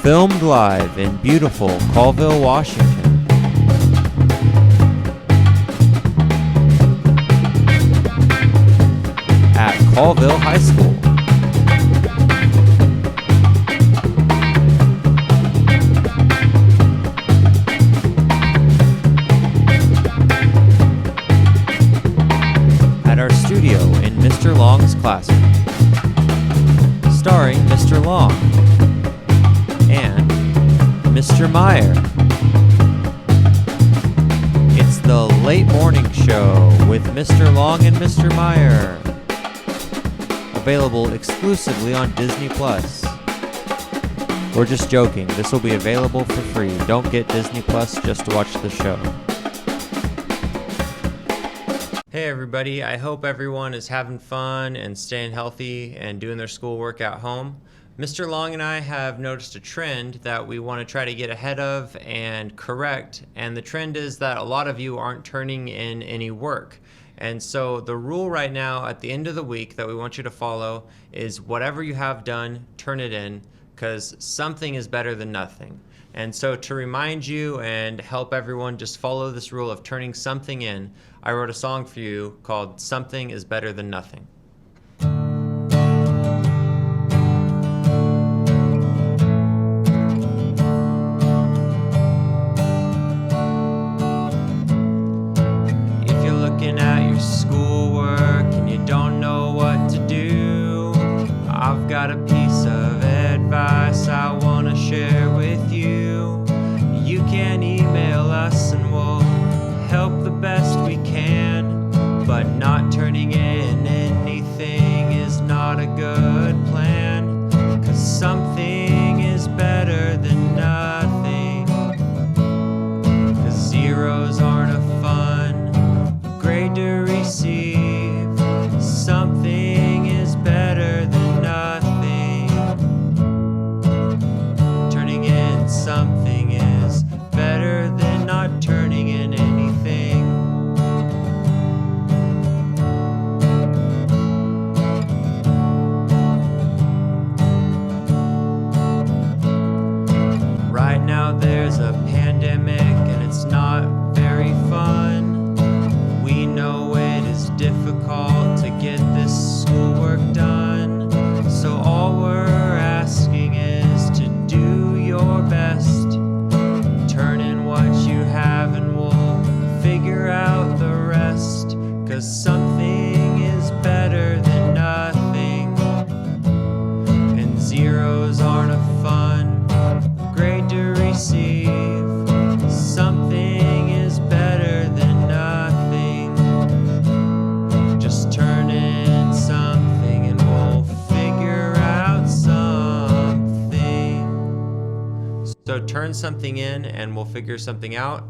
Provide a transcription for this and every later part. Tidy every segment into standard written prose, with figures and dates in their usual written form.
Filmed live in beautiful Colville, Washington. At Colville High School. At our studio in Mr. Long's classroom. Starring Mr. Long and Mr. Meyer. It's the late morning show with Mr. Long and Mr. Meyer. Available exclusively on Disney Plus. We're just joking. This will be available for free. Don't get Disney Plus just to watch the show. Hey everybody, I hope everyone is having fun and staying healthy and doing their schoolwork at home. Mr. Long and I have noticed a trend that we want to try to get ahead of and correct, and the trend is that a lot of you aren't turning in any work. And so the rule right now at the end of the week that we want you to follow is whatever you have done, turn it in, because something is better than nothing. And so to remind you and help everyone just follow this rule of turning something in, I wrote a song for you called Something is Better Than Nothing. If you're looking at your schoolwork and you don't know what to do, I've got a piece of advice I want to share with you. You can email us and we'll help the best we can, but not turning in anything is not a good plan, 'cause something is better than nothing, 'cause zeros aren't a fun grade to receive. Something is better than nothing. Turning in something is better than not turning in anything. Right now there's a pandemic and it's not very fun. We know it is difficult to get this schoolwork done, so all we're asking is to do your best. Turn in what you have and we'll figure out the rest, 'cause something is better than nothing, and zeros aren't a fun grade to receive. Something is better than nothing. Just turn in something and we'll figure out something. So turn something in and we'll figure something out.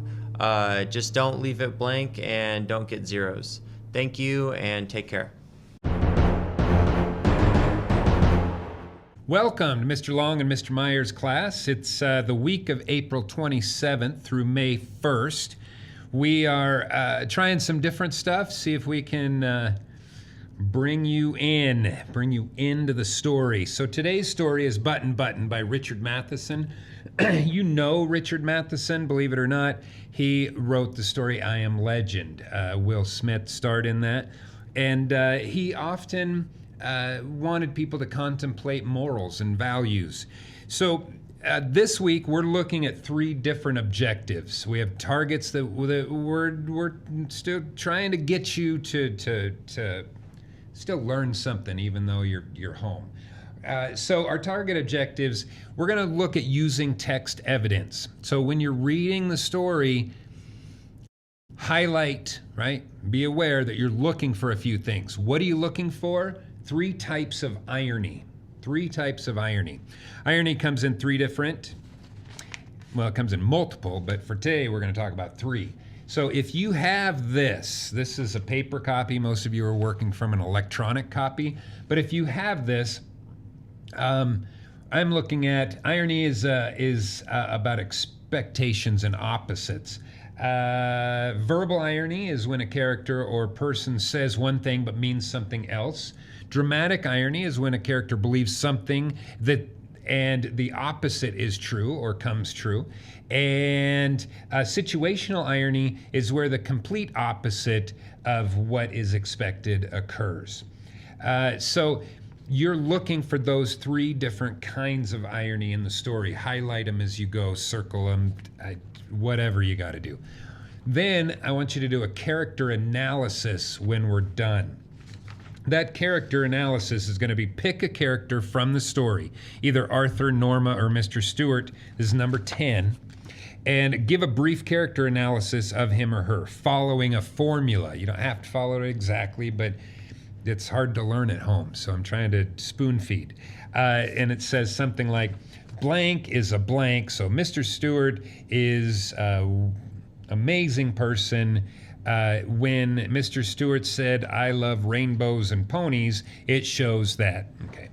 Just don't leave it blank and don't get zeros. Thank you and take care. Welcome to Mr. Long and Mr. Meyer's class. It's the week of April 27th through May 1st. We are trying some different stuff, see if we can bring you into the story. So today's story is Button Button by Richard Matheson. You know Richard Matheson, believe it or not. He wrote the story I Am Legend. Will Smith starred in that. And he often wanted people to contemplate morals and values. So this week we're looking at three different objectives. We have targets that we're still trying to get you to still learn something even though you're home. So our target objectives, we're going to look at using text evidence. So when you're reading the story, highlight, right? Be aware that you're looking for a few things. What are you looking for? Three types of irony. Three types of irony. Irony comes in it comes in multiple, but for today we're going to talk about three. So if you have this is a paper copy. Most of you are working from an electronic copy. But if you have this, I'm looking at irony is about expectations and opposites. Verbal irony is when a character or person says one thing but means something else. Dramatic irony is when a character believes something that and the opposite is true or comes true. And situational irony is where the complete opposite of what is expected occurs. So you're looking for those three different kinds of irony in the story. Highlight them as you go, circle them, whatever you got to do. Then I want you to do a character analysis when we're done. That character analysis is going to be pick a character from the story, either Arthur, Norma, or Mr. Stewart. This is number 10. And give a brief character analysis of him or her, following a formula. You don't have to follow it exactly, but it's hard to learn at home, so I'm trying to spoon feed. And it says something like, blank is a blank, so Mr. Stewart is an amazing person. When Mr. Stewart said, I love rainbows and ponies, it shows that. Okay,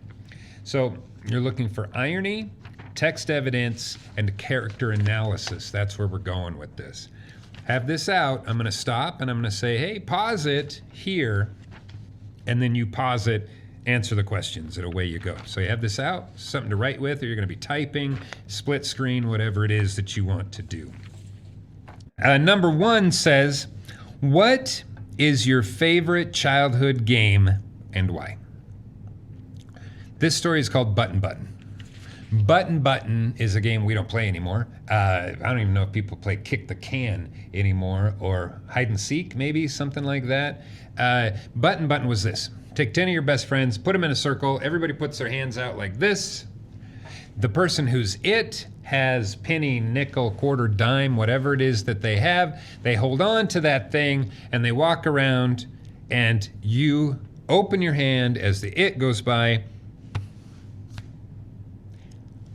so you're looking for irony, text evidence, and character analysis. That's where we're going with this. Have this out. I'm going to stop and I'm going to say, hey, pause it here. And then you pause it, answer the questions, and away you go. So you have this out, something to write with, or you're going to be typing, split screen, whatever it is that you want to do. Number 1 says, what is your favorite childhood game and why? This story is called Button Button. Button Button is a game we don't play anymore. I don't even know if people play Kick the Can anymore, or hide and seek, maybe, something like that. Button Button was this. Take 10 of your best friends, put them in a circle, everybody puts their hands out like this. The person who's it has penny, nickel, quarter, dime, whatever it is that they have. They hold on to that thing and they walk around, and you open your hand as the it goes by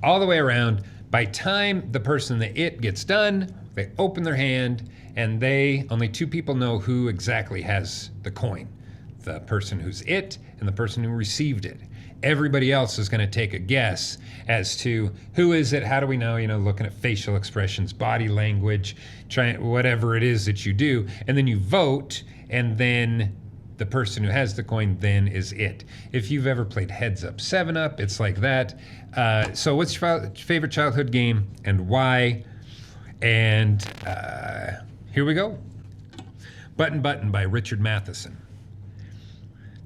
all the way around. By time the person, the it, gets done, they open their hand, and only 2 people know who exactly has the coin. The person who's it and the person who received it. Everybody else is going to take a guess as to who is it, how do we know, looking at facial expressions, body language, whatever it is that you do. And then you vote, and then the person who has the coin then is it. If you've ever played Heads Up 7-Up, it's like that. So what's your favorite childhood game and why? And here we go. Button Button by Richard Matheson.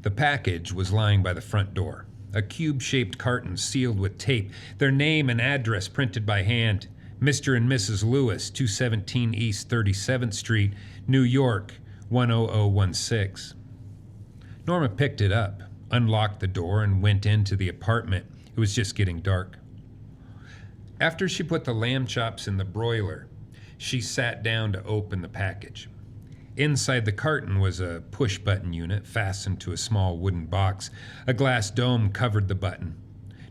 The package was lying by the front door. A cube-shaped carton sealed with tape, their name and address printed by hand. Mr. and Mrs. Lewis, 217 East 37th Street, New York, 10016. Norma picked it up, unlocked the door, and went into the apartment. It was just getting dark. After she put the lamb chops in the broiler, she sat down to open the package. Inside the carton was a push-button unit fastened to a small wooden box. A glass dome covered the button.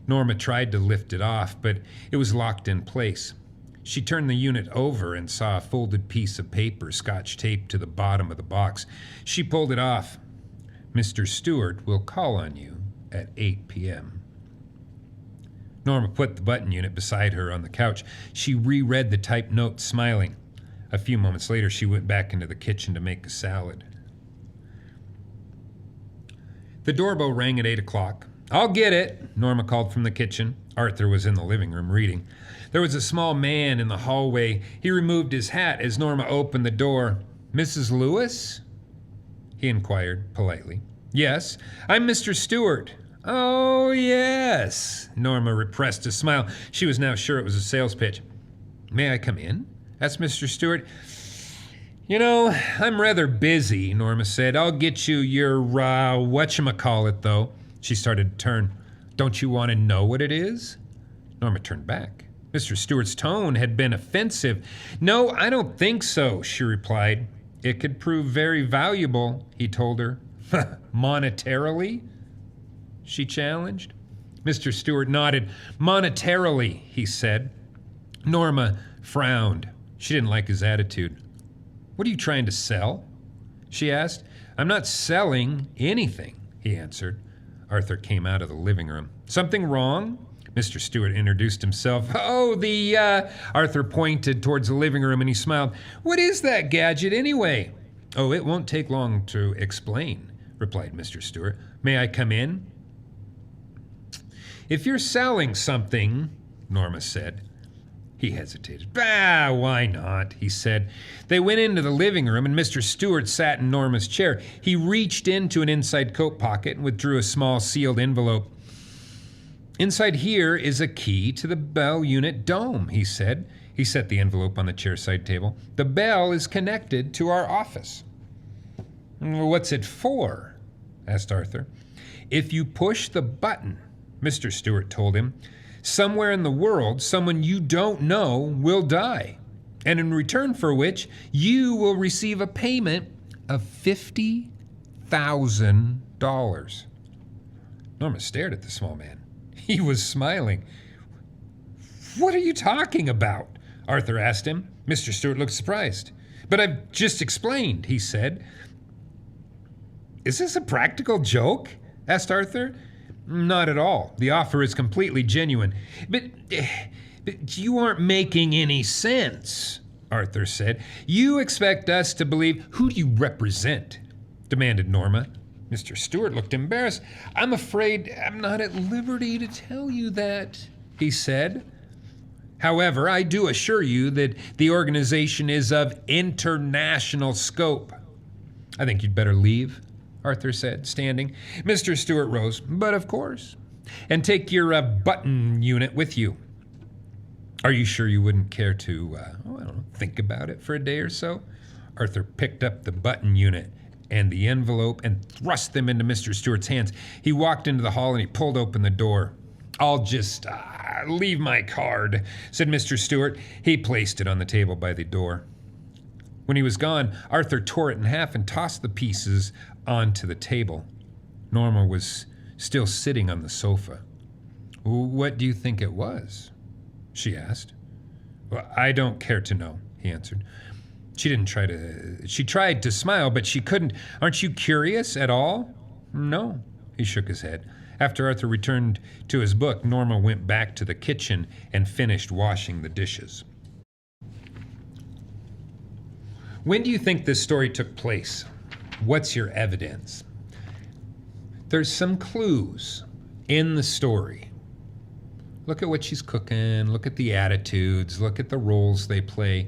Norma tried to lift it off, but it was locked in place. She turned the unit over and saw a folded piece of paper scotch taped to the bottom of the box. She pulled it off. Mr. Stewart will call on you at 8 p.m. Norma put the button unit beside her on the couch. She reread the typed note, smiling. A few moments later, she went back into the kitchen to make a salad. The doorbell rang at 8 o'clock. I'll get it, Norma called from the kitchen. Arthur was in the living room reading. There was a small man in the hallway. He removed his hat as Norma opened the door. Mrs. Lewis? He inquired politely. Yes, I'm Mr. Stewart. Oh, yes. Norma repressed a smile. She was now sure it was a sales pitch. May I come in? Asked Mr. Stewart. I'm rather busy, Norma said. I'll get you your, whatchamacallit, though. She started to turn. Don't you want to know what it is? Norma turned back. Mr. Stewart's tone had been offensive. No, I don't think so, she replied. It could prove very valuable, he told her. Monetarily? She challenged. Mr. Stewart nodded. Monetarily, he said. Norma frowned. She didn't like his attitude. What are you trying to sell? She asked. I'm not selling anything, he answered. Arthur came out of the living room. Something wrong? Mr. Stewart introduced himself. Oh, Arthur pointed towards the living room and he smiled. What is that gadget anyway? Oh, it won't take long to explain, replied Mr. Stewart. May I come in? If you're selling something, Norma said. He hesitated. Bah, why not? He said. They went into the living room and Mr. Stewart sat in Norma's chair. He reached into an inside coat pocket and withdrew a small sealed envelope. Inside here is a key to the Bell unit dome, he said. He set the envelope on the chairside table. The bell is connected to our office. What's it for? Asked Arthur. If you push the button, Mr. Stewart told him, somewhere in the world, someone you don't know will die, and in return for which, you will receive a payment of $50,000. Norma stared at the small man. He was smiling. What are you talking about? Arthur asked him. Mr. Stewart looked surprised. But I've just explained, he said. Is this a practical joke? Asked Arthur. Not at all. The offer is completely genuine. But you aren't making any sense, Arthur said. You expect us to believe. Who do you represent? Demanded Norma. Mr. Stewart looked embarrassed. I'm afraid I'm not at liberty to tell you that, he said. However, I do assure you that the organization is of international scope. I think you'd better leave, Arthur said, standing. Mr. Stewart rose. But of course. And take your button unit with you. Are you sure you wouldn't care to, think about it for a day or so? Arthur picked up the button unit and the envelope and thrust them into Mr. Stewart's hands. He walked into the hall and he pulled open the door. I'll just leave my card, said Mr. Stewart. He placed it on the table by the door. When he was gone, Arthur tore it in half and tossed the pieces onto the table. Norma was still sitting on the sofa. What do you think it was? She asked. Well, I don't care to know, he answered. She tried to smile, but she couldn't. Aren't you curious at all? No, he shook his head. After Arthur returned to his book, Norma went back to the kitchen and finished washing the dishes. When do you think this story took place? What's your evidence? There's some clues in the story. Look at what she's cooking, look at the attitudes, look at the roles they play.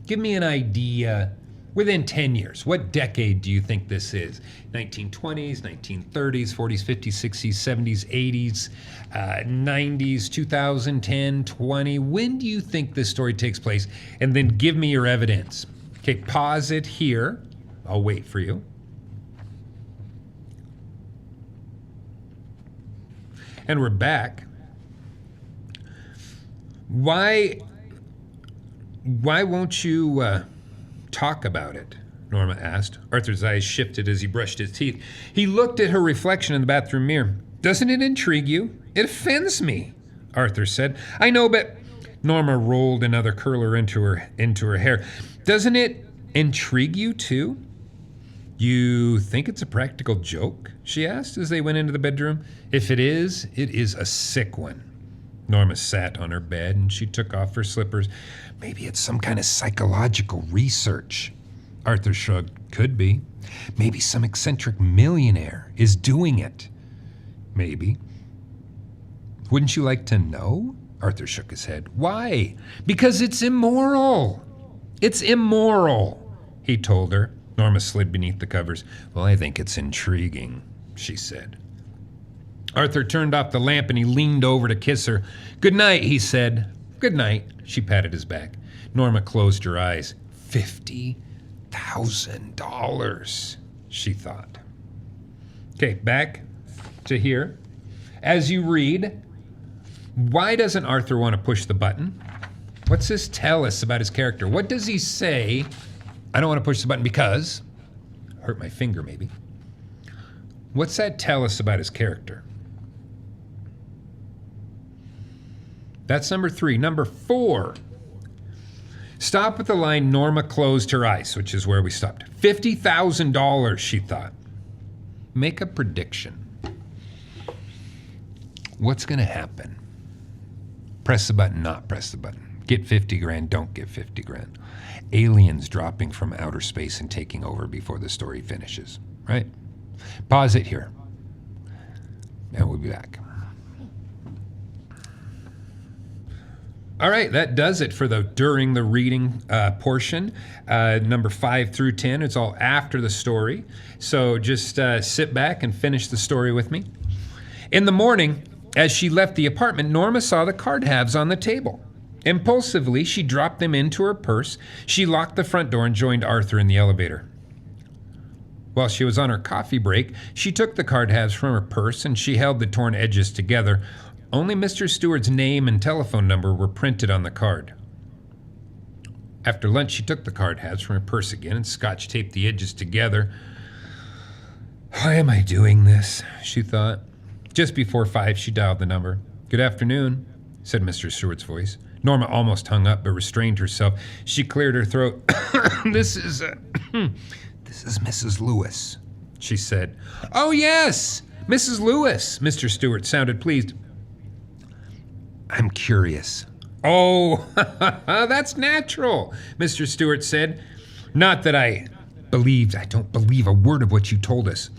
Give me an idea within 10 years. What decade do you think this is? 1920s, 1930s, 40s, 50s, 60s, 70s, 80s, 90s, 2010, 20? When do you think this story takes place? And then give me your evidence. Okay, pause it here. I'll wait for you. And we're back. Why won't you talk about it? Norma asked. Arthur's eyes shifted as he brushed his teeth. He looked at her reflection in the bathroom mirror. Doesn't it intrigue you? It offends me, Arthur said. I know, but Norma rolled another curler into her hair. Doesn't it intrigue you too? You think it's a practical joke? She asked as they went into the bedroom. If it is a sick one. Norma sat on her bed and she took off her slippers. Maybe it's some kind of psychological research. Arthur shrugged. Could be. Maybe some eccentric millionaire is doing it. Maybe. Wouldn't you like to know? Arthur shook his head. Why? Because it's immoral. It's immoral, he told her. Norma slid beneath the covers. Well, I think it's intriguing, she said. Arthur turned off the lamp and he leaned over to kiss her. Good night, he said. Good night, she patted his back. Norma closed her eyes. $50,000, she thought. Okay, back to here. As you read, why doesn't Arthur want to push the button? What's this tell us about his character? What does he say? I don't want to push the button because... hurt my finger, maybe. What's that tell us about his character? That's number 3. Number 4. Stop with the line, Norma closed her eyes, which is where we stopped. $50,000, she thought. Make a prediction. What's going to happen? Press the button, not press the button. Get 50 grand, don't get 50 grand. Aliens dropping from outer space and taking over before the story finishes, right? Pause it here. And we'll be back. All right, that does it for the during the reading portion. Number 5 through 10, it's all after the story. So just sit back and finish the story with me. In the morning, as she left the apartment, Norma saw the card halves on the table. Impulsively, she dropped them into her purse. She locked the front door and joined Arthur in the elevator. While she was on her coffee break, she took the card halves from her purse and she held the torn edges together. Only Mr. Stewart's name and telephone number were printed on the card. After lunch, she took the card halves from her purse again and scotch taped the edges together. Why am I doing this? She thought. Just before 5, she dialed the number. Good afternoon, said Mr. Stewart's voice. Norma almost hung up but restrained herself. She cleared her throat. This is Mrs. Lewis, she said. Oh, yes, Mrs. Lewis, Mr. Stewart sounded pleased. I'm curious. Oh, that's natural, Mr. Stewart said. Not that I don't believe a word of what you told us.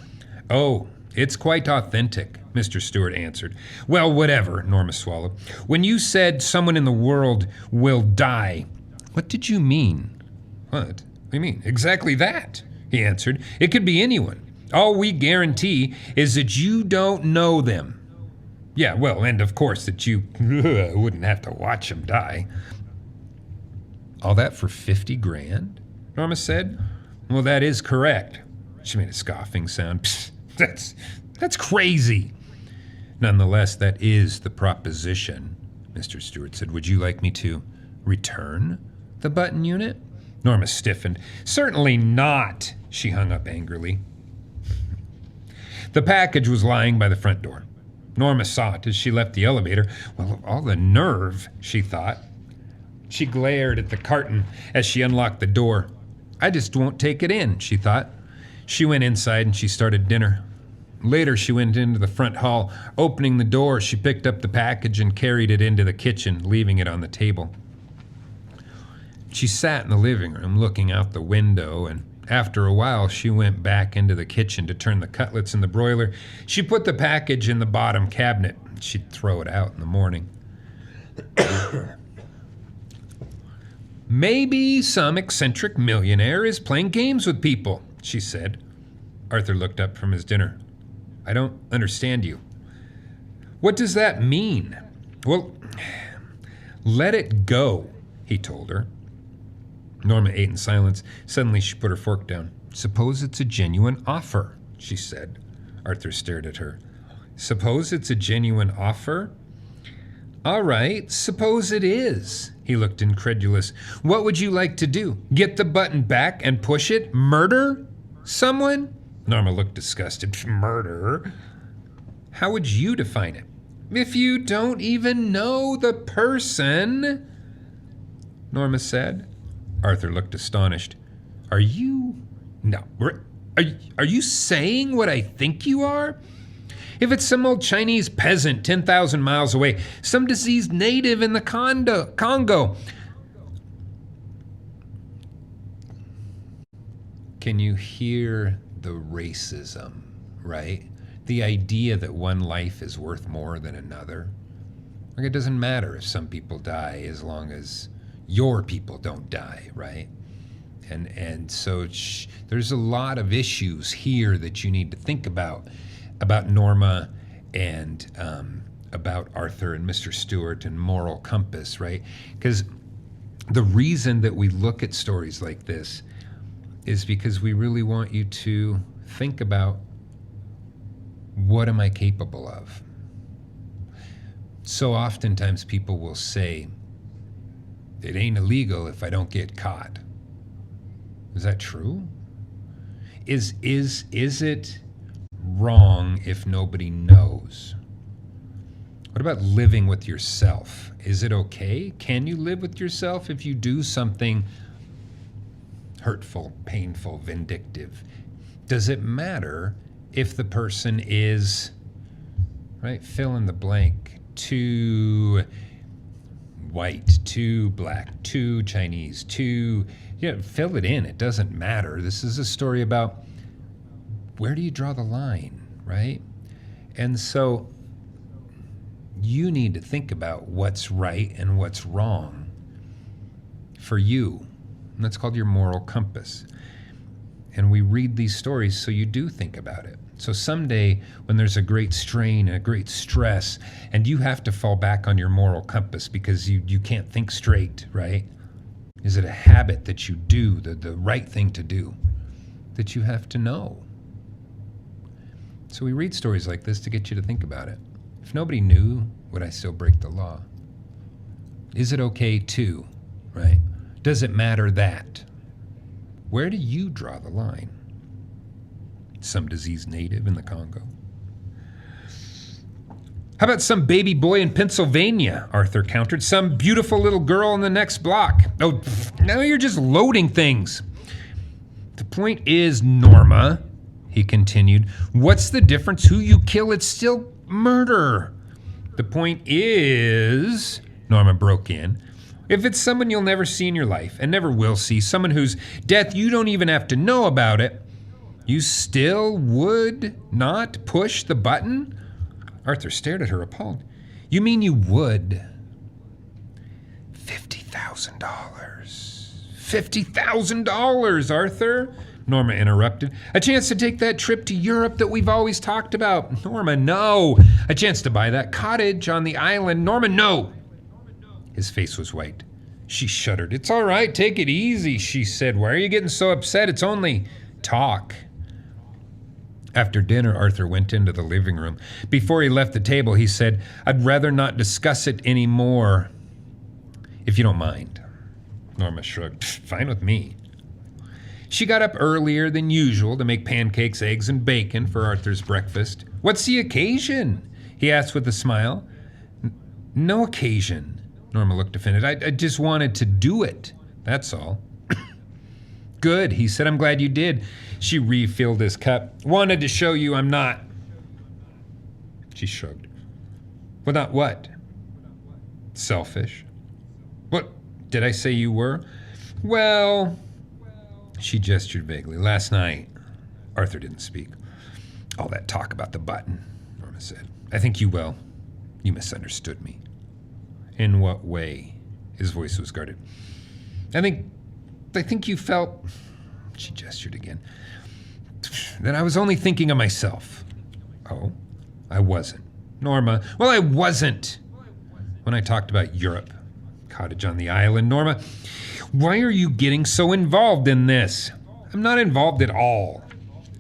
Oh, it's quite authentic, Mr. Stewart answered. Well, whatever, Norma swallowed. When you said someone in the world will die, what did you mean? What do you mean? Exactly that, he answered. It could be anyone. All we guarantee is that you don't know them. Yeah, well, and of course that you wouldn't have to watch them die. All that for 50 grand? Norma said. Well, that is correct. She made a scoffing sound. Psst, that's crazy. Nonetheless, that is the proposition, Mr. Stewart said. Would you like me to return the button unit? Norma stiffened. Certainly not, she hung up angrily. The package was lying by the front door. Norma saw it as she left the elevator. Well, all the nerve, she thought. She glared at the carton as she unlocked the door. I just won't take it in, she thought. She went inside and she started dinner. Later, she went into the front hall. Opening the door, she picked up the package and carried it into the kitchen, leaving it on the table. She sat in the living room looking out the window, and after a while, she went back into the kitchen to turn the cutlets in the broiler. She put the package in the bottom cabinet. She'd throw it out in the morning. Maybe some eccentric millionaire is playing games with people, she said. Arthur looked up from his dinner. I don't understand you. What does that mean? Well, let it go, he told her. Norma ate in silence. Suddenly she put her fork down. Suppose it's a genuine offer, she said. Arthur stared at her. Suppose it's a genuine offer? All right, suppose it is. He looked incredulous. What would you like to do? Get the button back and push it? Murder someone? Norma looked disgusted. Murder? How would you define it? If you don't even know the person, Norma said. Arthur looked astonished. Are you saying what I think you are? If it's some old Chinese peasant 10,000 miles away, some diseased native in the Congo. Can you hear the racism, right? The idea that one life is worth more than another. Like, it doesn't matter if some people die as long as your people don't die, right? And so there's a lot of issues here that you need to think about Norma and about Arthur and Mr. Stewart and moral compass, right? Because the reason that we look at stories like this is because we really want you to think about, what am I capable of? So oftentimes people will say, it ain't illegal if I don't get caught. Is that true? Is it wrong if nobody knows? What about living with yourself? Is it okay? Can you live with yourself if you do something hurtful, painful, vindictive? Does it matter if the person is, right, fill in the blank, too white, too black, too Chinese, too, fill it in. It doesn't matter. This is a story about where do you draw the line, right? And so You need to think about what's right and what's wrong for you. And that's called your moral compass. And we read these stories so you do think about it. So someday when there's a great strain and a great stress and you have to fall back on your moral compass because you can't think straight, right? Is it a habit that you do, the right thing to do, that you have to know? So we read stories like this to get you to think about it. If nobody knew, would I still break the law? Is it okay to, right? Does it matter that? Where do you draw the line? Some diseased native in the Congo? How about some baby boy in Pennsylvania? Arthur countered. Some beautiful little girl in the next block. Oh, now you're just loading things. The point is, Norma, he continued, what's the difference who you kill? It's still murder. The point is, Norma broke in, if it's someone you'll never see in your life and never will see, someone whose death you don't even have to know about it, you still would not push the button? Arthur stared at her, appalled. You mean you would? $50,000. $50,000, Arthur, Norma interrupted. A chance to take that trip to Europe that we've always talked about. Norma, no. A chance to buy that cottage on the island. Norma, no. His face was white. She shuddered. It's all right, take it easy, she said. Why are you getting so upset? It's only talk. After dinner, Arthur went into the living room. Before he left the table, he said, I'd rather not discuss it anymore, if you don't mind. Norma shrugged. Fine with me. She got up earlier than usual to make pancakes, eggs, and bacon for Arthur's breakfast. What's the occasion? He asked with a smile. No occasion. Norma looked offended. I just wanted to do it, that's all. Good, he said. I'm glad you did. She refilled his cup. Wanted to show you I'm not. She shrugged. Well, not what? Selfish. What, did I say you were? Well, she gestured vaguely. Last night, Arthur didn't speak. All that talk about the button, Norma said. I think you misunderstood me. In what way? His voice was guarded. I think you felt, she gestured again, that I was only thinking of myself. Oh, I wasn't. Norma, well, I wasn't. When I talked about Europe, cottage on the island, Norma, why are you getting so involved in this? I'm not involved at all.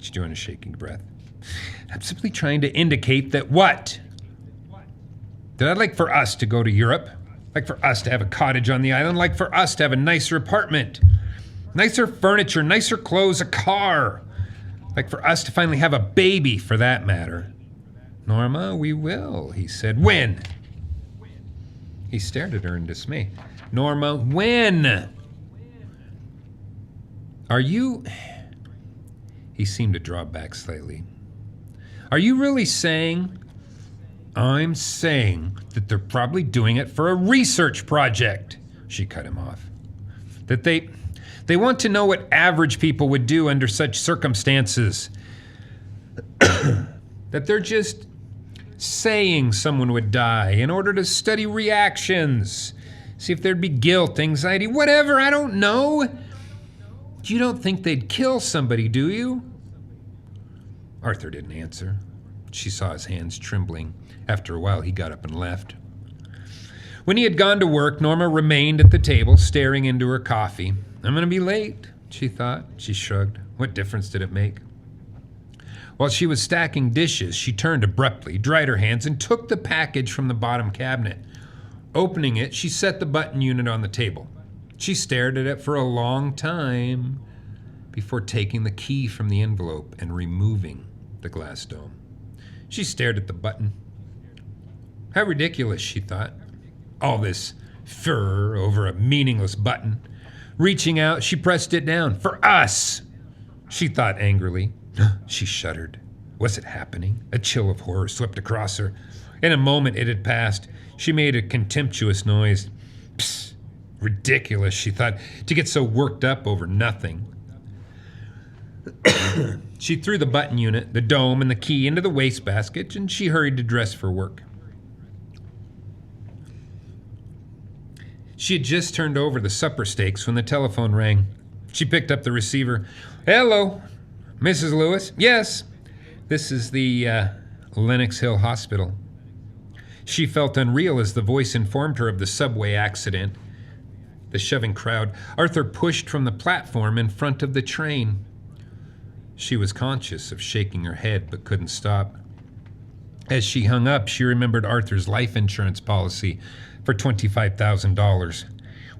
She drew in a shaking breath. I'm simply trying to indicate that what? That I'd like for us to go to Europe, like for us to have a cottage on the island, like for us to have a nicer apartment, nicer furniture, nicer clothes, a car, like for us to finally have a baby, for that matter. Norma, we will, he said. When? He stared at her in dismay. Norma, when? Are you... He seemed to draw back slightly. Are you really saying... I'm saying that they're probably doing it for a research project, she cut him off. That they want to know what average people would do under such circumstances. That they're just saying someone would die in order to study reactions, see if there'd be guilt, anxiety, whatever, I don't know. You don't think they'd kill somebody, do you? Arthur didn't answer. She saw his hands trembling. After a while, he got up and left. When he had gone to work, Norma remained at the table, staring into her coffee. I'm going to be late, she thought. She shrugged. What difference did it make? While she was stacking dishes, she turned abruptly, dried her hands, and took the package from the bottom cabinet. Opening it, she set the button unit on the table. She stared at it for a long time before taking the key from the envelope and removing the glass dome. She stared at the button. How ridiculous, she thought. All this furor over a meaningless button. Reaching out, she pressed it down. For us, she thought angrily. She shuddered. Was it happening? A chill of horror swept across her. In a moment it had passed. She made a contemptuous noise. Psst, ridiculous, she thought, to get so worked up over nothing. She threw the button unit, the dome, and the key into the wastebasket, and she hurried to dress for work. She had just turned over the supper steaks when the telephone rang. She picked up the receiver. Hello, Mrs. Lewis? Yes, this is the Lenox Hill Hospital. She felt unreal as the voice informed her of the subway accident. The shoving crowd. Arthur pushed from the platform in front of the train. She was conscious of shaking her head but couldn't stop. As she hung up, she remembered Arthur's life insurance policy for $25,000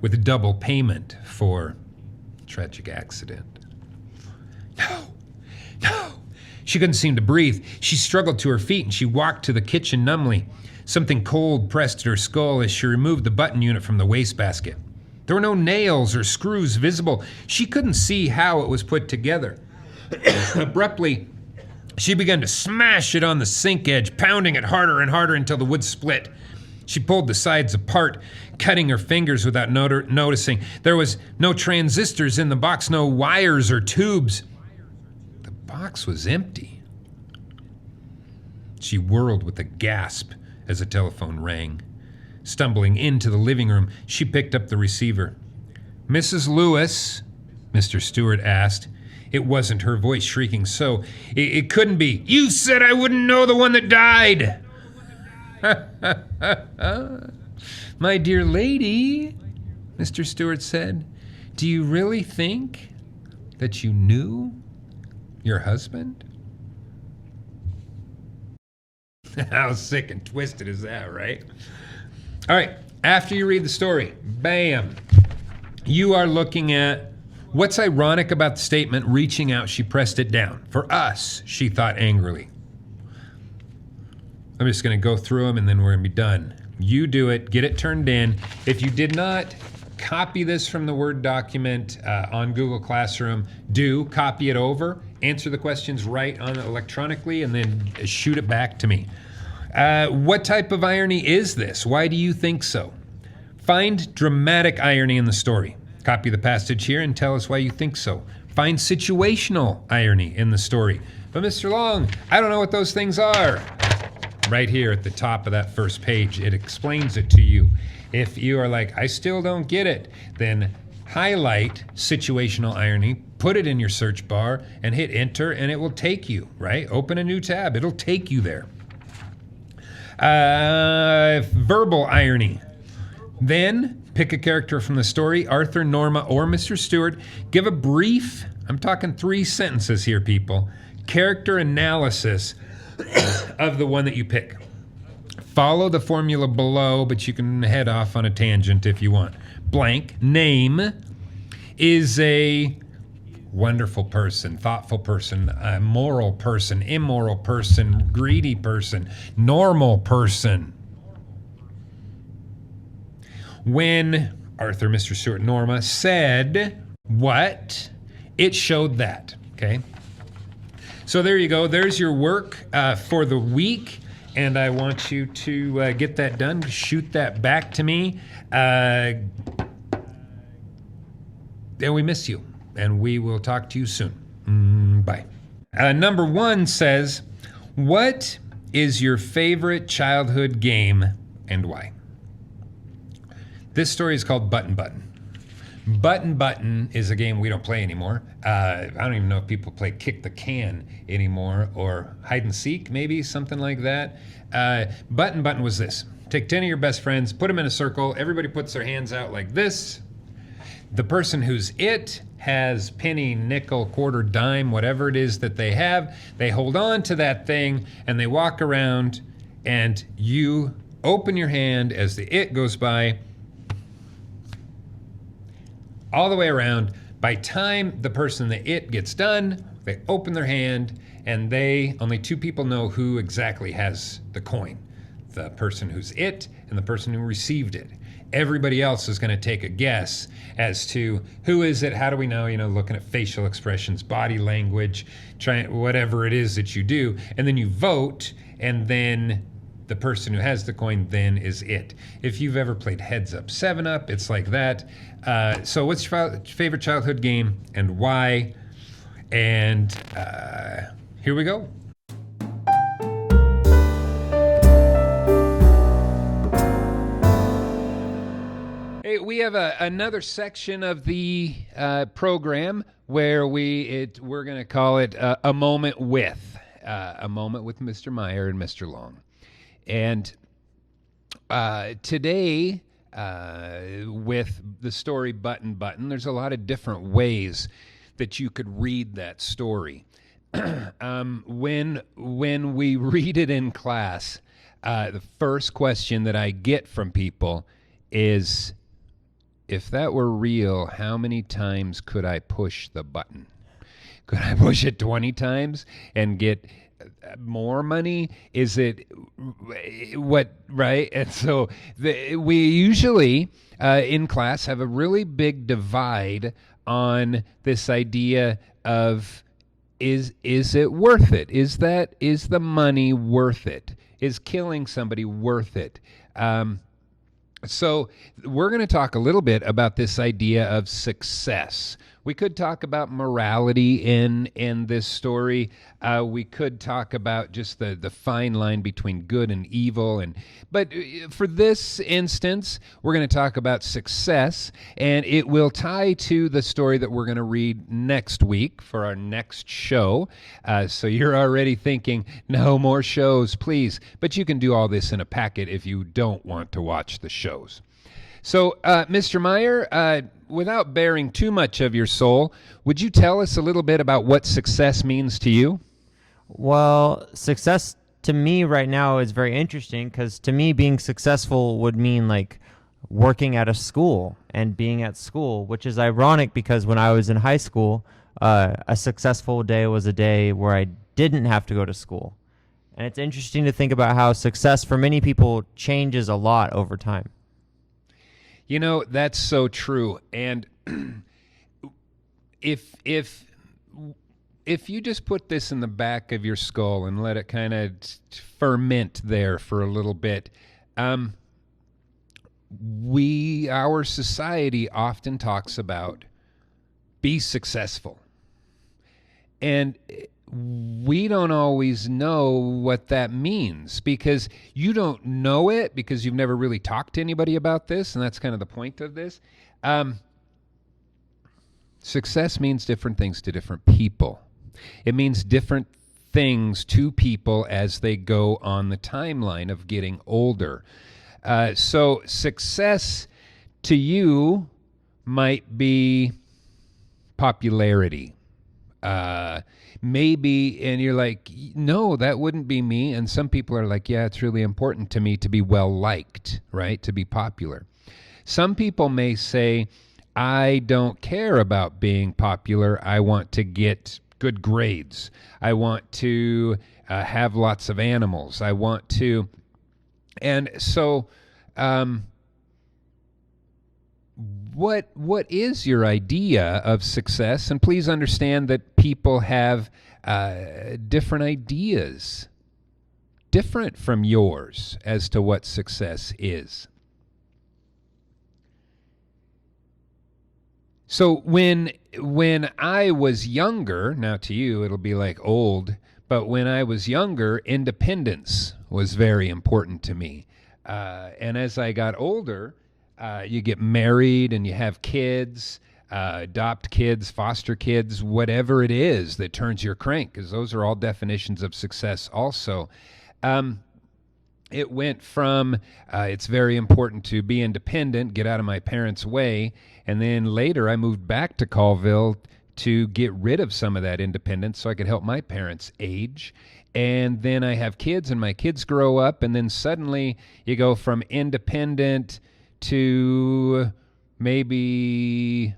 with a double payment for tragic accident. No. She couldn't seem to breathe. She struggled to her feet and she walked to the kitchen numbly. Something cold pressed at her skull as she removed the button unit from the wastebasket. There were no nails or screws visible. She couldn't see how it was put together. Abruptly, she began to smash it on the sink edge, pounding it harder and harder until the wood split. She pulled the sides apart, cutting her fingers without noticing. There was no transistors in the box, no wires or tubes. The box was empty. She whirled with a gasp as a telephone rang. Stumbling into the living room, she picked up the receiver. Mrs. Lewis, Mr. Stewart asked. It wasn't her voice shrieking so. It couldn't be. You said I wouldn't know the one that died. My dear lady, Mr. Stewart said, do you really think that you knew your husband? How sick and twisted is that, right? All right, after you read the story, bam, you are looking at what's ironic about the statement, reaching out, she pressed it down. For us, she thought angrily. I'm just going to go through them and then we're going to be done. You do it, get it turned in. If you did not copy this from the Word document on Google Classroom, do copy it over, answer the questions right on it electronically, and then shoot it back to me. What type of irony is this? Why do you think so? Find dramatic irony in the story. Copy the passage here and tell us why you think so. Find situational irony in the story. But Mr. Long, I don't know what those things are. Right here at the top of that first page, it explains it to you. If you are like, I still don't get it, then highlight situational irony, put it in your search bar, and hit enter, and it will take you, right? Open a new tab, it'll take you there. Verbal irony. Then pick a character from the story, Arthur, Norma, or Mr. Stewart. Give a brief, I'm talking 3 sentences here, people, character analysis of the one that you pick. Follow the formula below, but you can head off on a tangent if you want. Blank name is a wonderful person, thoughtful person, a moral person, immoral person, greedy person, normal person. When Arthur, Mr. Stewart, Norma said what, it showed that, okay? So there you go. There's your work for the week, and I want you to get that done. Shoot that back to me. And we miss you, and we will talk to you soon. Bye. Number 1 says, what is your favorite childhood game and why? This story is called Button Button. Button Button is a game we don't play anymore. I don't even know if people play Kick the Can anymore, or hide and seek, maybe, something like that. Button Button was this. Take 10 of your best friends, put them in a circle, everybody puts their hands out like this. The person who's it has penny, nickel, quarter, dime, whatever it is that they have. They hold on to that thing and they walk around, and you open your hand as the it goes by, all the way around. By time the person that it gets done, they open their hand, and only 2 people know who exactly has the coin. The person who's it and the person who received it. Everybody else is going to take a guess as to who is it, how do we know, looking at facial expressions, body language, whatever it is that you do, and then you vote, and then the person who has the coin then is it. If you've ever played Heads Up, 7 Up, it's like that. So what's your favorite childhood game and why? And here we go. Hey, we have another section of the program where we're going to call it a moment with Mr. Meyer and Mr. Long, and today with the story Button Button, there's a lot of different ways that you could read that story. When we read it in class, the first question that I get from people is, if that were real, how many times could I push the button? Could I push it 20 times and get more money? Is it what, right? And so we usually in class have a really big divide on this idea of, is it worth it? Is the money worth it? Is killing somebody worth it? So we're going to talk a little bit about this idea of success. We could talk about morality in this story. We could talk about just the fine line between good and evil. But for this instance, we're going to talk about success, and it will tie to the story that we're going to read next week for our next show. So you're already thinking, no more shows, please. But you can do all this in a packet if you don't want to watch the shows. So, Mr. Meyer, without bearing too much of your soul, would you tell us a little bit about what success means to you? Well, success to me right now is very interesting, because to me being successful would mean like working at a school and being at school, which is ironic because when I was in high school, a successful day was a day where I didn't have to go to school. And it's interesting to think about how success for many people changes a lot over time. You know, that's so true. And if you just put this in the back of your skull and let it kind of ferment there for a little bit, our society often talks about be successful. And we don't always know what that means, because you don't know it because you've never really talked to anybody about this, and that's kind of the point of this. Success means different things to different people. It means different things to people as they go on the timeline of getting older. So success to you might be popularity. Maybe, and you're like, no, that wouldn't be me. And some people are like, yeah, it's really important to me to be well liked, right? To be popular. Some people may say, I don't care about being popular. I want to get good grades. I want to have lots of animals. I want to, and so, what is your idea of success? And please understand that people have different ideas, different from yours, as to what success is. So when I was younger, now to you it'll be like old, but when I was younger, independence was very important to me. And as I got older, you get married and you have kids, adopt kids, foster kids, whatever it is that turns your crank, because those are all definitions of success also. It went from it's very important to be independent, get out of my parents' way, and then later I moved back to Colville to get rid of some of that independence so I could help my parents age. And then I have kids and my kids grow up, and then suddenly you go from independent to maybe,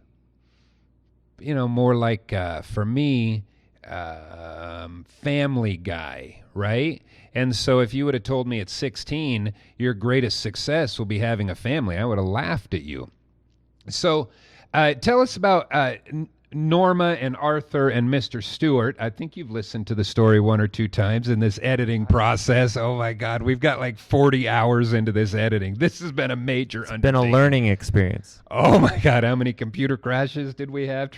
more like, for me, Family Guy, right? And so if you would have told me at 16, your greatest success will be having a family, I would have laughed at you. So tell us about Norma and Arthur and Mr. Stewart. I think you've listened to the story one or two times in this editing process. Oh my God, we've got like 40 hours into this editing. This has been a major undertaking. It's been a learning experience. Oh my God, how many computer crashes did we have?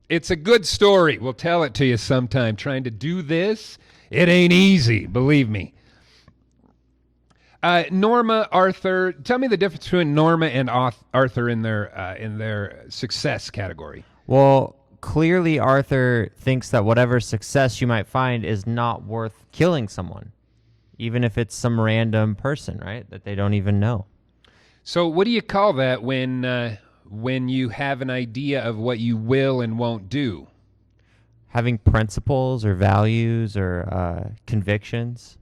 It's a good story. We'll tell it to you sometime. Trying to do this, it ain't easy, believe me. Norma, Arthur. Tell me the difference between Norma and Arthur in their success category. Well, clearly Arthur thinks that whatever success you might find is not worth killing someone, even if it's some random person, right, that they don't even know. So what do you call that when you have an idea of what you will and won't do? Having principles or values or convictions.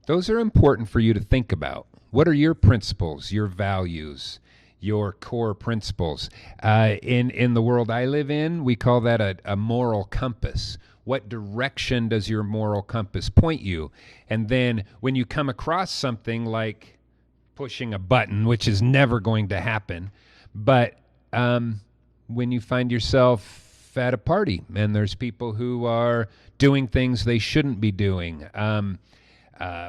Those are important for you to think about. What are your principles, your values, your core principles? In the world I live in, we call that a moral compass. What direction does your moral compass point you? And then when you come across something like pushing a button, which is never going to happen, but when you find yourself at a party and there's people who are doing things they shouldn't be doing,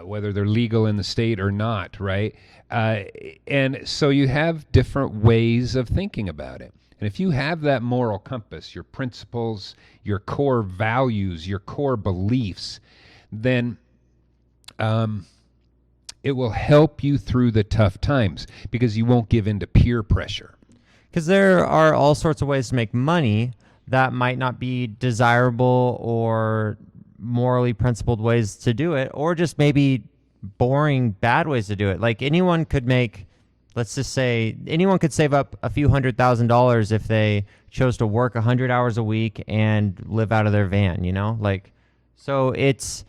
whether they're legal in the state or not, right? And so you have different ways of thinking about it. And if you have that moral compass, your principles, your core values, your core beliefs, then it will help you through the tough times because you won't give in to peer pressure. Because there are all sorts of ways to make money that might not be desirable or morally principled ways to do it, or just maybe boring, bad ways to do it. Like anyone could make, let's just say, anyone could save up a few $100,000 if they chose to work 100 hours a week and live out of their van, you know? Like, so it's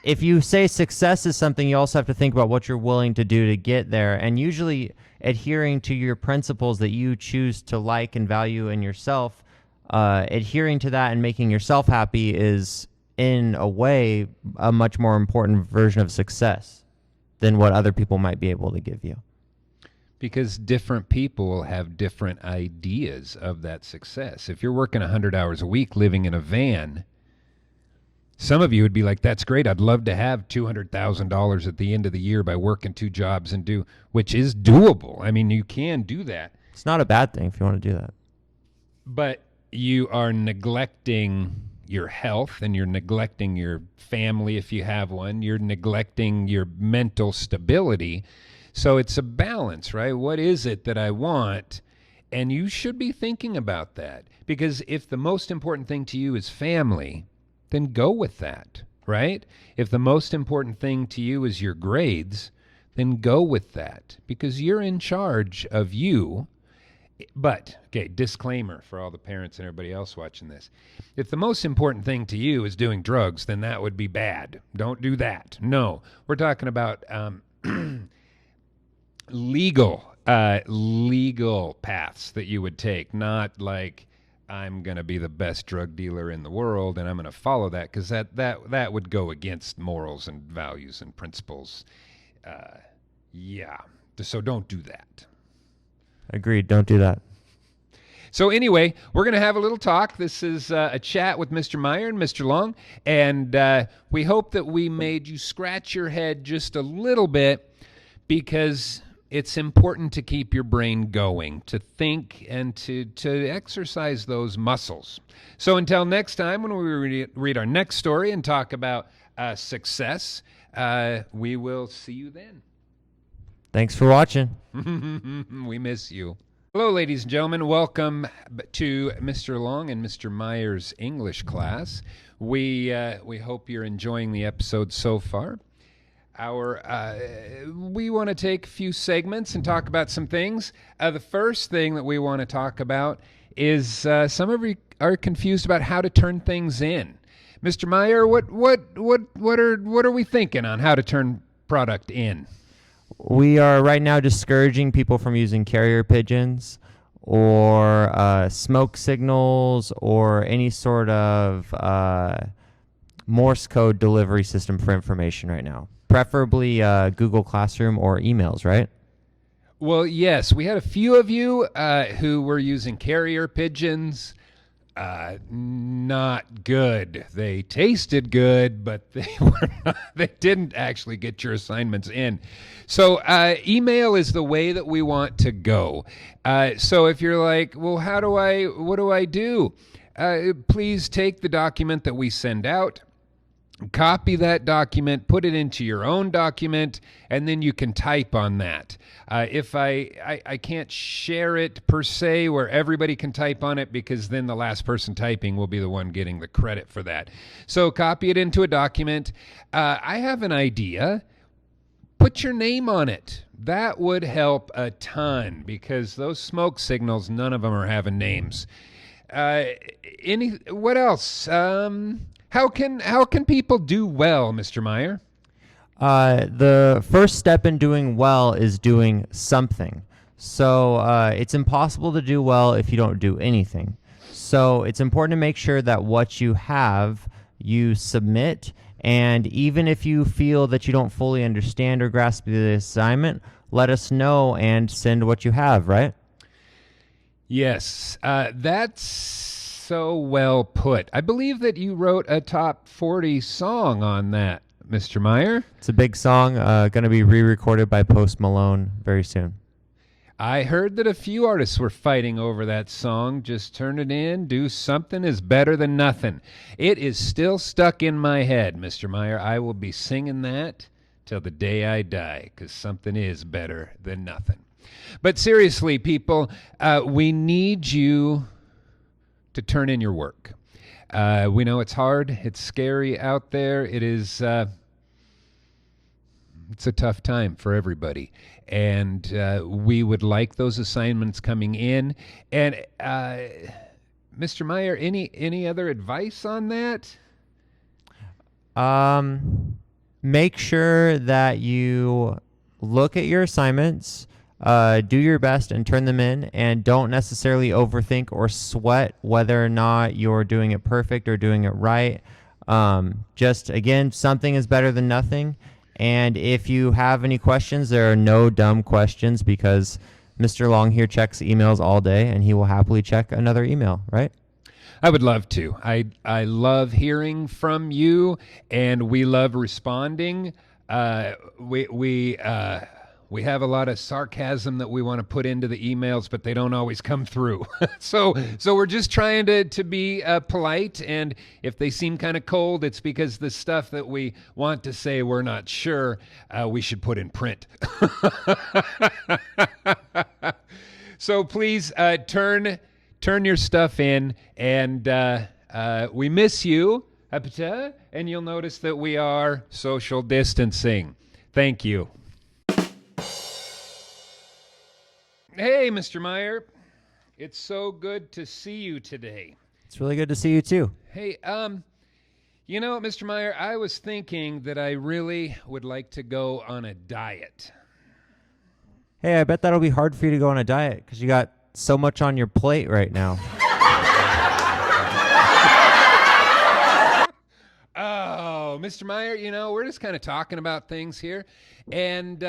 if you say success is something, you also have to think about what you're willing to do to get there. And usually adhering to your principles that you choose to like and value in yourself, adhering to that and making yourself happy is, in a way, a much more important version of success than what other people might be able to give you. Because different people have different ideas of that success. If you're working 100 hours a week living in a van, some of you would be like, that's great. I'd love to have $200,000 at the end of the year by working 2 jobs and which is doable. I mean, you can do that. It's not a bad thing if you want to do that. But you are neglecting your health and you're neglecting your family if you have one. You're neglecting your mental stability. So it's a balance, right? What is it that I want? And you should be thinking about that. Because if the most important thing to you is family, then go with that, right? If the most important thing to you is your grades, then go with that because you're in charge of you. But, okay, disclaimer for all the parents and everybody else watching this. If the most important thing to you is doing drugs, then that would be bad. Don't do that. No, we're talking about legal paths that you would take, not like I'm going to be the best drug dealer in the world and I'm going to follow that because that would go against morals and values and principles. Yeah, so don't do that. Agreed. Don't do that. So anyway, we're going to have a little talk. This is a chat with Mr. Meyer and Mr. Long, and we hope that we made you scratch your head just a little bit because it's important to keep your brain going, to think and to exercise those muscles. So until next time, when we read our next story and talk about success, we will see you then. Thanks for watching. We miss you. Hello, ladies and gentlemen. Welcome to Mr. Long and Mr. Meyer's English class. We hope you're enjoying the episode so far. We want to take a few segments and talk about some things. The first thing that we want to talk about is some of you are confused about how to turn things in. Mr. Meyer, what are we thinking on how to turn product in? We are right now discouraging people from using carrier pigeons or smoke signals or any sort of Morse code delivery system for information right now. Preferably Google Classroom or emails, right? Well, yes. We had a few of you who were using carrier pigeons. Not good. They tasted good, but they didn't actually get your assignments in. So email is the way that we want to go. So if you're like, well, what do I do? Please take the document that we send out Copy that document, put it into your own document, and then you can type on that. If I can't share it per se where everybody can type on it, because then the last person typing will be the one getting the credit for that. So copy it into a document. I have an idea. Put your name on it. That would help a ton, because those smoke signals, none of them are having names. What else? How can people do well, Mr. Meyer? The first step in doing well is doing something. So it's impossible to do well if you don't do anything. So it's important to make sure that what you have, you submit. And even if you feel that you don't fully understand or grasp the assignment, let us know and send what you have, right? Yes, that's so well put. I believe that you wrote a top 40 song on that, Mr. Meyer. It's a big song, going to be re-recorded by Post Malone very soon. I heard that a few artists were fighting over that song. Just turn it in. Do something is better than nothing. It is still stuck in my head, Mr. Meyer. I will be singing that till the day I die, because something is better than nothing. But seriously, people, we need you to turn in your work. We know it's hard. It's scary out there. It is... it's a tough time for everybody. And we would like those assignments coming in. And Mr. Meyer, any other advice on that? Make sure that you look at your assignments, do your best and turn them in, and don't necessarily overthink or sweat whether or not you're doing it perfect or doing it right. Just, again, something is better than nothing. And if you have any questions, there are no dumb questions, because Mr. Long here checks emails all day, and he will happily check another email, right? I would love to. I love hearing from you, and we love responding. We have a lot of sarcasm that we want to put into the emails, but they don't always come through. So we're just trying to be polite, and if they seem kind of cold, it's because the stuff that we want to say we're not sure we should put in print. So please turn your stuff in, and we miss you, and you'll notice that we are social distancing. Thank you. Hey, Mr. Meyer. It's so good to see you today. It's really good to see you too. Hey, you know, Mr. Meyer, I was thinking that I really would like to go on a diet. Hey, I bet that'll be hard for you to go on a diet because you got so much on your plate right now. Oh, Mr. Meyer, you know, we're just kind of talking about things here. And,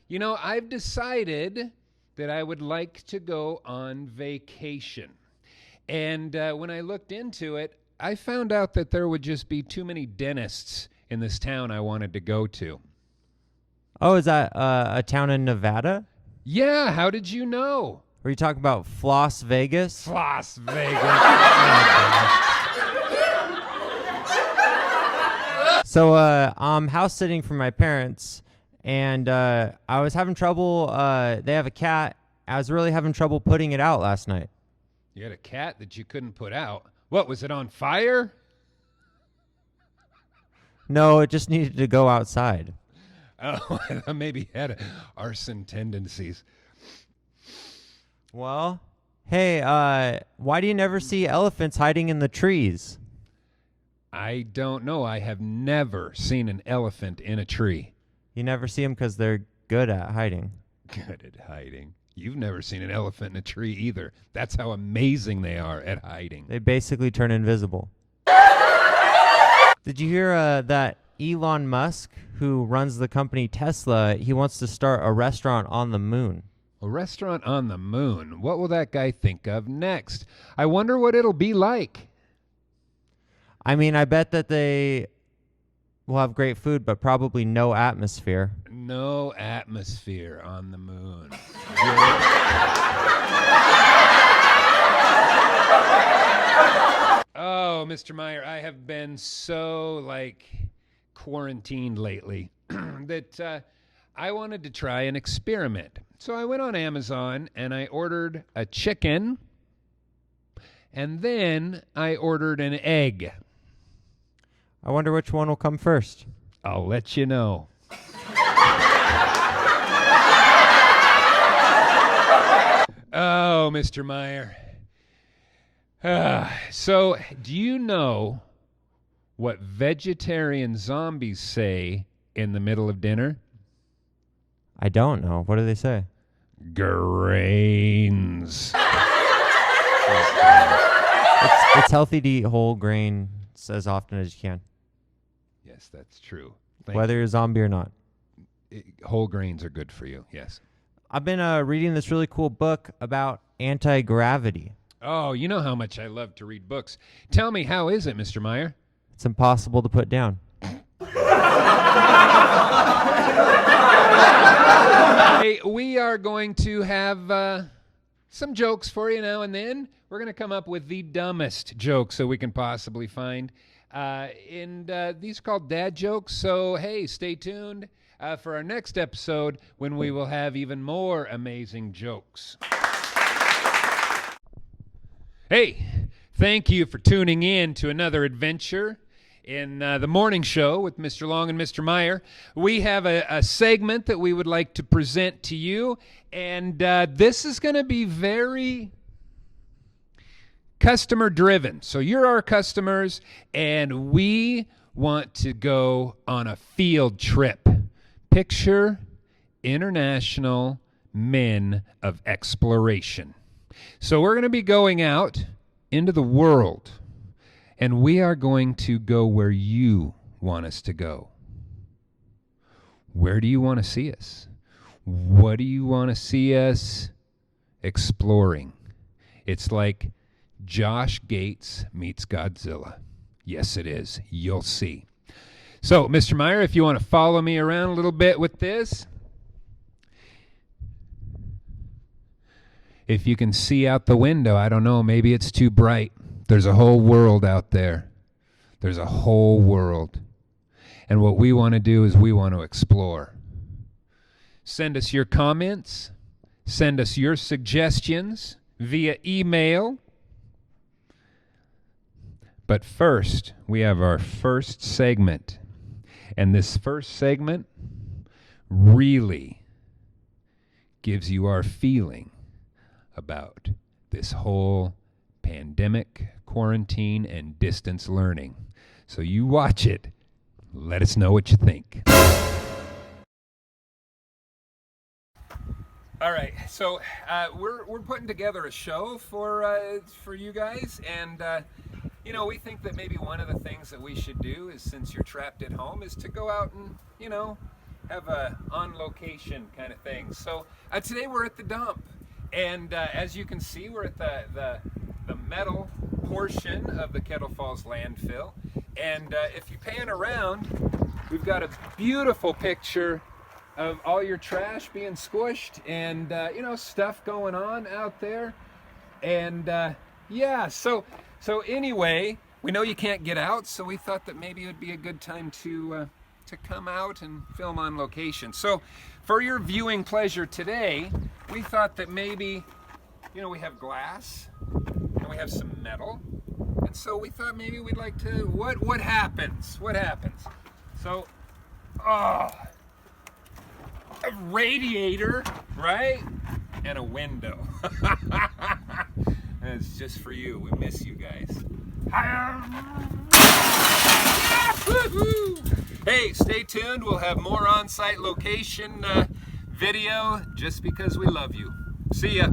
you know, I've decided that I would like to go on vacation. And when I looked into it, I found out that there would just be too many dentists in this town I wanted to go to. Oh, is that a town in Nevada? Yeah, how did you know? Were you talking about Floss Vegas? Las Vegas. So I'm house sitting for my parents, and I was having trouble. They have a cat. I was really having trouble putting it out last night. You had a cat that you couldn't put out. What, was it on fire? No, it just needed to go outside. Oh, maybe he had arson tendencies. Well, hey, why do you never see elephants hiding in the trees? I don't know. I have never seen an elephant in a tree. You never see them because they're good at hiding. Good at hiding. You've never seen an elephant in a tree either. That's how amazing they are at hiding. They basically turn invisible. Did you hear that Elon Musk, who runs the company Tesla, he wants to start a restaurant on the moon? A restaurant on the moon. What will that guy think of next? I wonder what it'll be like. I mean, I bet that they will have great food, but probably no atmosphere. No atmosphere on the moon. Oh, Mr. Meyer, I have been so quarantined lately that I wanted to try an experiment. So I went on Amazon and I ordered a chicken, and then I ordered an egg. I wonder which one will come first. I'll let you know. Oh, Mr. Meyer. So, do you know what vegetarian zombies say in the middle of dinner? I don't know. What do they say? Grains. It's healthy to eat whole grains as often as you can, Yes, that's true. whether you're a zombie or not. Whole grains are good for you, yes. I've been reading this really cool book about anti-gravity. Oh, you know how much I love to read books. Tell me, how is it, Mr. Meyer? It's impossible to put down. Hey, we are going to have some jokes for you now and then. We're going to come up with the dumbest jokes that we can possibly find. And these are called dad jokes. So, hey, stay tuned for our next episode when we will have even more amazing jokes. Hey, thank you for tuning in to another adventure in the morning show with Mr. Long and Mr. Meyer. We have a segment that we would like to present to you, and this is going to be very customer driven. So you're our customers, and we want to go on a field trip. Picture international men of exploration. So we're going to be going out into the world, and we are going to go where you want us to go. Where do you want to see us? What do you want to see us exploring? It's like Josh Gates meets Godzilla. Yes, it is. You'll see. So, Mr. Meyer, if you want to follow me around a little bit with this. If you can see out the window, I don't know, maybe it's too bright. There's a whole world out there. There's a whole world. And what we want to do is we want to explore. Send us your comments. Send us your suggestions via email. But first, we have our first segment. And this first segment really gives you our feeling about this whole pandemic, quarantine, and distance learning. So you watch it. Let us know what you think. All right, so we're putting together a show for you guys, and we think that maybe one of the things that we should do is, since you're trapped at home, is to go out and have a on location kind of thing. So today we're at the dump. And as you can see, we're at the metal portion of the Kettle Falls landfill. And if you pan around, we've got a beautiful picture of all your trash being squished and, stuff going on out there. And so anyway, we know you can't get out, so we thought that maybe it would be a good time to come out and film on location. So for your viewing pleasure today, we thought that maybe, we have glass and we have some metal. And so we thought maybe we'd like to, what happens? So, a radiator, right? And a window. And it's just for you. We miss you guys. Hey, stay tuned. We'll have more on-site location video just because we love you. See ya.